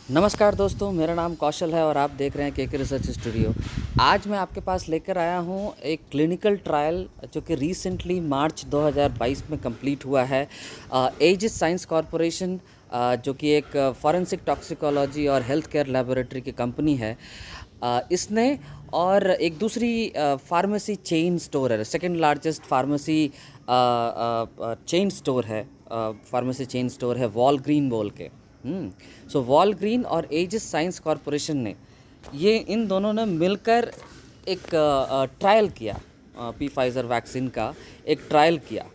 नमस्कार दोस्तों, मेरा नाम कौशल है और आप देख रहे हैं केके रिसर्च स्टूडियो। आज मैं आपके पास लेकर आया हूं एक क्लिनिकल ट्रायल जो कि रिसेंटली मार्च 2022 में कंप्लीट हुआ है। एजिस साइंस कॉरपोरेशन जो कि एक फॉरेंसिक टॉक्सिकोलॉजी और हेल्थ केयर लेबोरेटरी की कंपनी है, इसने और एक दूसरी फार्मेसी चेन स्टोर है, second largest pharmacy chain store है, फार्मेसी चेन स्टोर है वॉलग्रीन बोल के। सो वॉलग्रीन और एजिस साइंस कॉरपोरेशन ने इन दोनों ने मिलकर एक ट्रायल किया, पी फाइज़र वैक्सीन का एक ट्रायल किया।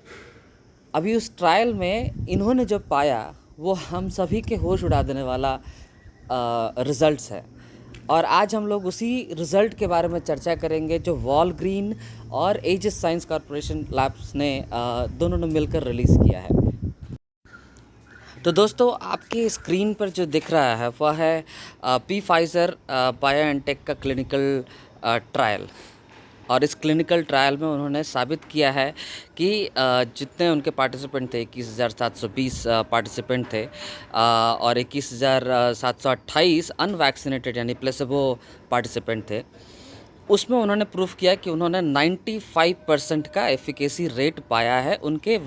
अभी उस ट्रायल में इन्होंने जो पाया वो हम सभी के होश उड़ा देने वाला रिज़ल्ट्स है, और आज हम लोग उसी रिज़ल्ट के बारे में चर्चा करेंगे जो वॉलग्रीन और एजिस साइंस कॉरपोरेशन लैब्स ने दोनों ने मिलकर रिलीज़ किया है। तो दोस्तों, आपकी स्क्रीन पर जो दिख रहा है वह है पी फाइज़र बायोएनटेक का क्लिनिकल ट्रायल। और इस क्लिनिकल ट्रायल में उन्होंने साबित किया है कि जितने उनके पार्टिसिपेंट थे, 21,720 पार्टिसिपेंट थे, और 21,728 अनवैक्सीनेटेड यानी प्लेसेबो पार्टिसिपेंट थे। उसमें उन्होंने प्रूफ किया कि उन्होंने 95% का एफिकेसी रेट पाया है उनके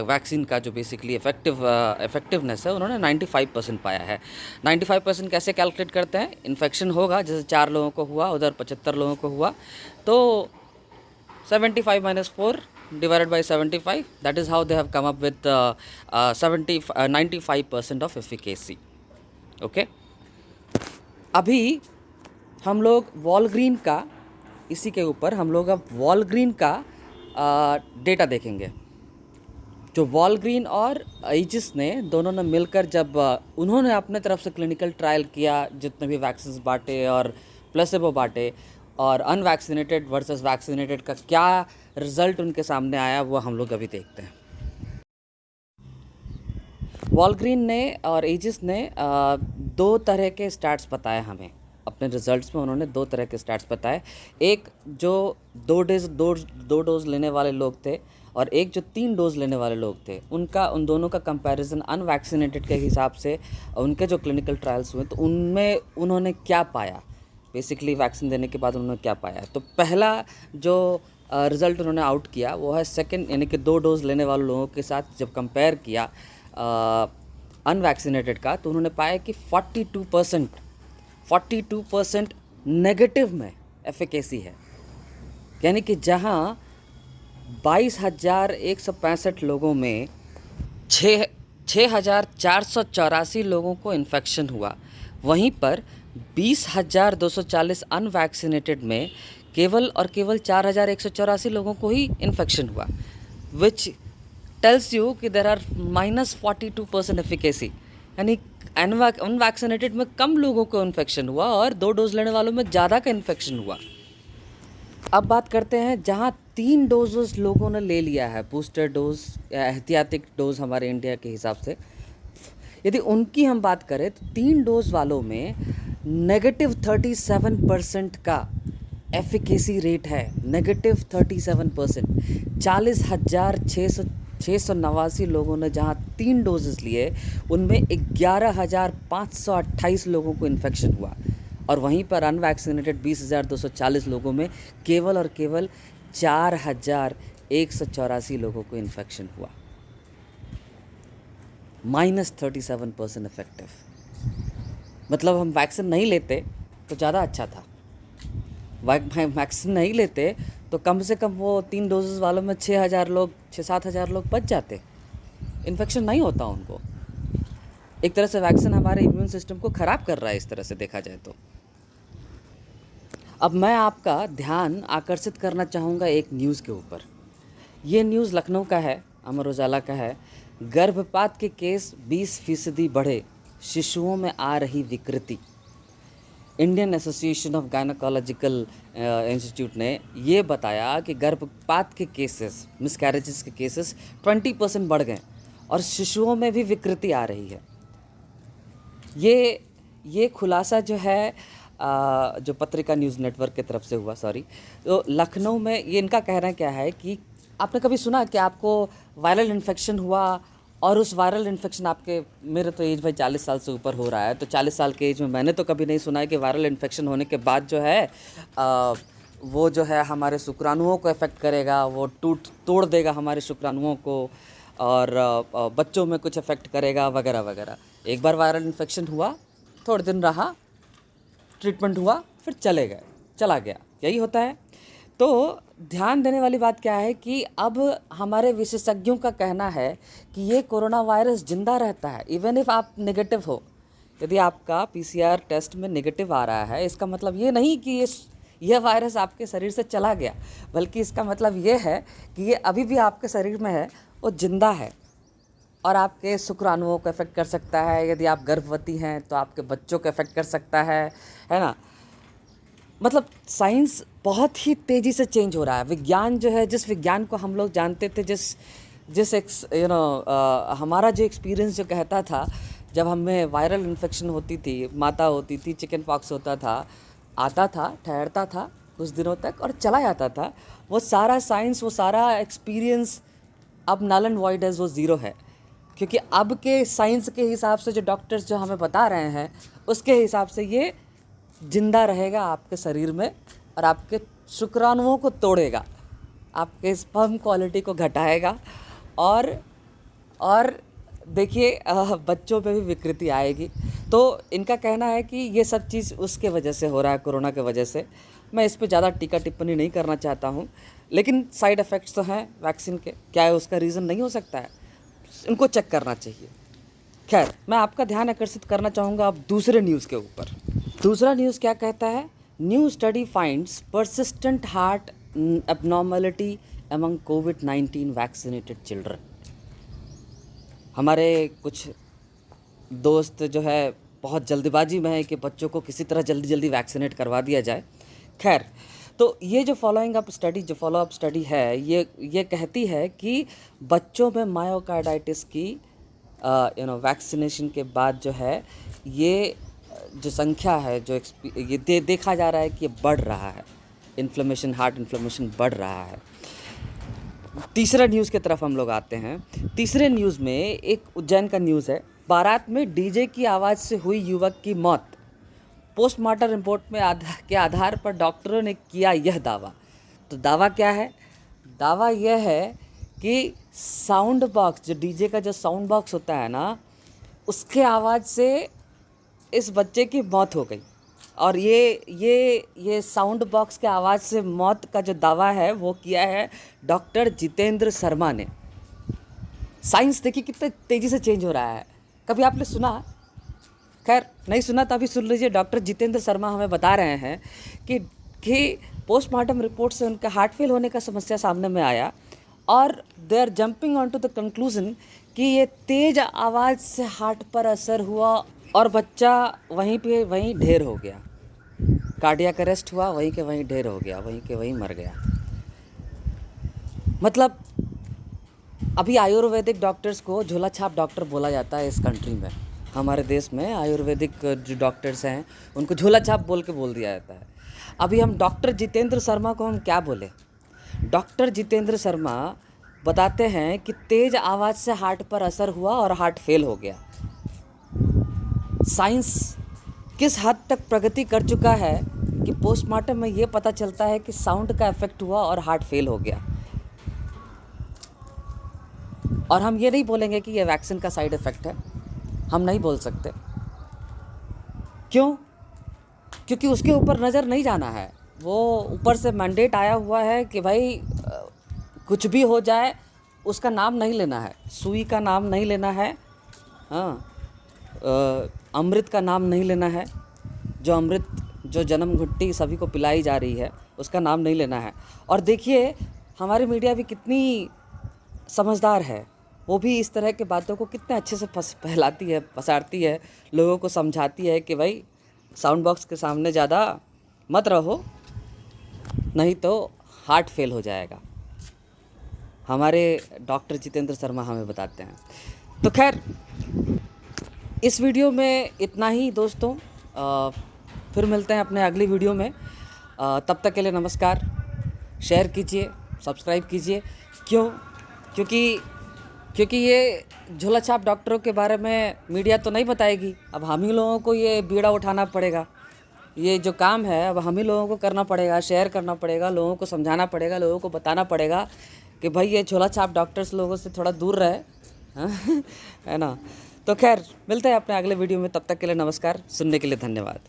वैक्सीन का जो बेसिकली इफेक्टिवनेस है, उन्होंने 95% पाया है। 95% कैसे कैलकुलेट करते हैं? इन्फेक्शन होगा, जैसे 4 लोगों को हुआ, उधर 75 लोगों को हुआ, तो 75 - 4 divided by 75, that is how they have come up with 95% of efficacy. Okay, अभी हम लोग वॉलग्रीन का, इसी के ऊपर हम लोग अब वॉलग्रीन का डेटा देखेंगे। जो वॉलग्रीन और एजिस ने दोनों ने मिलकर जब उन्होंने अपने तरफ से क्लिनिकल ट्रायल किया, जितने भी वैक्सीन बांटे और प्लेसेबो बांटे, और अनवैक्सीनेटेड वर्सेस वैक्सीनेटेड का क्या रिज़ल्ट उनके सामने आया, वो हम लोग अभी देखते हैं। वॉलग्रीन ने और एजिस ने 2 तरह के स्टैट्स बताए हमें अपने रिज़ल्ट्स में। उन्होंने 2 तरह के स्टैट्स बताए, एक जो 2 डोज लेने वाले लोग थे और एक जो 3 डोज लेने वाले लोग थे। उन दोनों का कंपैरिजन अनवैक्सीनेटेड के हिसाब से उनके जो क्लिनिकल ट्रायल्स हुए तो उनमें उन्होंने क्या पाया, बेसिकली वैक्सीन देने के बाद उन्होंने क्या पाया। तो पहला जो रिज़ल्ट उन्होंने आउट किया वो है सेकंड, यानी कि 2 डोज लेने वाले लोगों के साथ जब कंपेयर किया अनवैक्सीनेटेड का, तो उन्होंने पाया कि 42% नेगेटिव में एफिकेसी है। यानी कि जहां 22,165 लोगों में 6,484 लोगों को इन्फेक्शन हुआ, वहीं पर 20,240 अनवैक्सीनेटेड में केवल 4,184 लोगों को ही इन्फेक्शन हुआ, विच टेल्स यू कि देर आर -42% एफिकेसी। यानी अनवैक्सीनेटेड में कम लोगों को इन्फेक्शन हुआ और 2 डोज लेने वालों में ज़्यादा का इन्फेक्शन हुआ। अब बात करते हैं जहां 3 डोजेस लोगों ने ले लिया है, बूस्टर डोज या एहतियाती डोज हमारे इंडिया के हिसाब से, यदि उनकी हम बात करें तो 3 डोज वालों में -37% का एफिकेसी रेट है। -37%। 40,689 लोगों ने जहां 3 डोजेस लिए, उनमें 11,528 लोगों को इन्फेक्शन हुआ, और वहीं पर अनवैक्सीनेटेड 20,240 लोगों में केवल और केवल 4,184 लोगों को इन्फेक्शन हुआ। -37% इफेक्टिव। मतलब हम वैक्सीन नहीं लेते तो ज़्यादा अच्छा था। वैक्सीन नहीं लेते तो कम से कम वो 3 डोजेस वालों में 6,000-7,000 लोग बच जाते, इन्फेक्शन नहीं होता उनको। एक तरह से वैक्सीन हमारे इम्यून सिस्टम को ख़राब कर रहा है, इस तरह से देखा जाए तो। अब मैं आपका ध्यान आकर्षित करना चाहूँगा एक न्यूज़ के ऊपर। ये न्यूज़ लखनऊ का है, अमर उजाला का है। गर्भपात के केस 20% बढ़े, शिशुओं में आ रही विकृति। Indian association of gynaecological institute ने ये बताया कि गर्भपात के केसेस, मिसकैरेजेस के केसेस 20% बढ़ गए और शिशुओं में भी विकृति आ रही है। ये खुलासा जो है जो पत्रिका न्यूज़ नेटवर्क की तरफ से हुआ, तो लखनऊ में ये इनका कहना क्या है कि आपने कभी सुना कि आपको वायरल इन्फेक्शन हुआ और उस वायरल इन्फेक्शन आपके, मेरे तो एज भाई 40 साल से ऊपर हो रहा है, तो 40 साल के एज में मैंने तो कभी नहीं सुना है कि वायरल इन्फेक्शन होने के बाद जो है वो जो है हमारे शुक्राणुओं को इफ़ेक्ट करेगा, वो तोड़ देगा हमारे शुक्राणुओं को, और बच्चों में कुछ इफ़ेक्ट करेगा वगैरह वगैरह। एक बार वायरल इन्फेक्शन हुआ, थोड़े दिन रहा, ट्रीटमेंट हुआ, फिर चला गया, यही होता है। तो ध्यान देने वाली बात क्या है कि अब हमारे विशेषज्ञों का कहना है कि ये कोरोना वायरस जिंदा रहता है इवन इफ़ आप नेगेटिव हो। यदि आपका पीसीआर टेस्ट में नेगेटिव आ रहा है, इसका मतलब ये नहीं कि यह वायरस आपके शरीर से चला गया, बल्कि इसका मतलब ये है कि ये अभी भी आपके शरीर में है, वो जिंदा है और आपके शुक्राणुओं को इफ़ेक्ट कर सकता है। यदि आप गर्भवती हैं तो आपके बच्चों को इफ़ेक्ट कर सकता है ना। मतलब साइंस बहुत ही तेज़ी से चेंज हो रहा है। विज्ञान जो है, जिस विज्ञान को हम लोग जानते थे, हमारा जो एक्सपीरियंस जो कहता था, जब हमें वायरल इन्फेक्शन होती थी, माता होती थी, चिकन पॉक्स होता था, आता था, ठहरता था कुछ दिनों तक और चला जाता था, वो सारा साइंस, वो सारा एक्सपीरियंस अब नल एंड वॉइड है, वो ज़ीरो है। क्योंकि अब के साइंस के हिसाब से जो डॉक्टर्स जो हमें बता रहे हैं, उसके हिसाब से ये जिंदा रहेगा आपके शरीर में और आपके शुक्राणुओं को तोड़ेगा, आपके स्पर्म क्वालिटी को घटाएगा, और देखिए बच्चों पे भी विकृति आएगी। तो इनका कहना है कि ये सब चीज़ उसके वजह से हो रहा है, कोरोना के वजह से। मैं इस पे ज़्यादा टीका टिप्पणी नहीं करना चाहता हूँ, लेकिन साइड इफ़ेक्ट्स तो हैं वैक्सीन के। क्या है उसका रीज़न नहीं हो सकता है? इनको चेक करना चाहिए। खैर, मैं आपका ध्यान आकर्षित करना चाहूँगा अब दूसरे न्यूज़ के ऊपर। दूसरा न्यूज़ क्या कहता है? New study finds persistent heart abnormality among कोविड-19 वैक्सीनेटेड चिल्ड्रन। हमारे कुछ दोस्त जो है बहुत जल्दबाजी में है कि बच्चों को किसी तरह जल्दी जल्दी वैक्सीनेट करवा दिया जाए। खैर, तो ये जो फॉलो अप स्टडी है, ये कहती है कि बच्चों में मायोकार्डाइटिस की वैक्सीनेशन के बाद जो है, ये जो संख्या है, जो ये देखा जा रहा है कि ये बढ़ रहा है, इन्फ्लेमेशन, हार्ट इन्फ्लेमेशन बढ़ रहा है। तीसरा न्यूज़ की तरफ हम लोग आते हैं। तीसरे न्यूज़ में एक उज्जैन का न्यूज़ है। बारात में डीजे की आवाज़ से हुई युवक की मौत। पोस्टमार्टम रिपोर्ट के आधार पर डॉक्टरों ने किया यह दावा। तो दावा क्या है? दावा यह है कि साउंड बॉक्स, जो डीजे का जो साउंड बॉक्स होता है ना, उसके आवाज़ से इस बच्चे की मौत हो गई। और ये साउंड बॉक्स के आवाज़ से मौत का जो दावा है वो किया है डॉक्टर जितेंद्र शर्मा ने। साइंस देखिए कितने तेज़ी से चेंज हो रहा है। कभी आपने सुना? खैर, नहीं सुना तो अभी सुन लीजिए। डॉक्टर जितेंद्र शर्मा हमें बता रहे हैं कि पोस्टमार्टम रिपोर्ट से उनका हार्ट फेल होने का समस्या सामने में आया, और they are jumping on to the conclusion कि ये तेज़ आवाज़ से हार्ट पर असर हुआ और बच्चा वहीं ढेर हो गया। कार्डियक अरेस्ट हुआ, वहीं के वहीं ढेर हो गया, वहीं के वहीं मर गया। मतलब अभी आयुर्वेदिक डॉक्टर्स को झोला छाप डॉक्टर बोला जाता है इस कंट्री में। हमारे देश में आयुर्वेदिक जो डॉक्टर्स हैं उनको झोला छाप बोल दिया जाता है। अभी हम डॉक्टर जितेंद्र शर्मा को हम क्या बोले? डॉक्टर जितेंद्र शर्मा बताते हैं कि तेज़ आवाज़ से हार्ट पर असर हुआ और हार्ट फेल हो गया। साइंस किस हद तक प्रगति कर चुका है कि पोस्टमार्टम में ये पता चलता है कि साउंड का इफेक्ट हुआ और हार्ट फेल हो गया। और हम ये नहीं बोलेंगे कि ये वैक्सीन का साइड इफ़ेक्ट है, हम नहीं बोल सकते। क्यों? क्योंकि उसके ऊपर नज़र नहीं जाना है। वो ऊपर से मैंडेट आया हुआ है कि भाई कुछ भी हो जाए उसका नाम नहीं लेना है, सुई का नाम नहीं लेना है, हाँ, अमृत का नाम नहीं लेना है। जो अमृत, जो जन्म घुट्टी सभी को पिलाई जा रही है, उसका नाम नहीं लेना है। और देखिए हमारी मीडिया भी कितनी समझदार है, वो भी इस तरह के बातों को कितने अच्छे से फैलाती है, पसारती है, लोगों को समझाती है कि भाई साउंड बॉक्स के सामने ज़्यादा मत रहो, नहीं तो हार्ट फेल हो जाएगा। हमारे डॉक्टर जितेंद्र शर्मा हमें बताते हैं। तो खैर, इस वीडियो में इतना ही दोस्तों। फिर मिलते हैं अपने अगली वीडियो में। तब तक के लिए नमस्कार। शेयर कीजिए, सब्सक्राइब कीजिए। क्यों? क्योंकि क्योंकि ये झोला छाप डॉक्टरों के बारे में मीडिया तो नहीं बताएगी, अब हम ही लोगों को ये बीड़ा उठाना पड़ेगा। ये जो काम है अब हम ही लोगों को करना पड़ेगा, शेयर करना पड़ेगा, लोगों को समझाना पड़ेगा, लोगों को बताना पड़ेगा कि भाई ये झोला छाप डॉक्टर्स लोगों से थोड़ा दूर रहे। हाँ, है ना। तो खैर मिलते हैं अपने अगले वीडियो में, तब तक के लिए नमस्कार, सुनने के लिए धन्यवाद।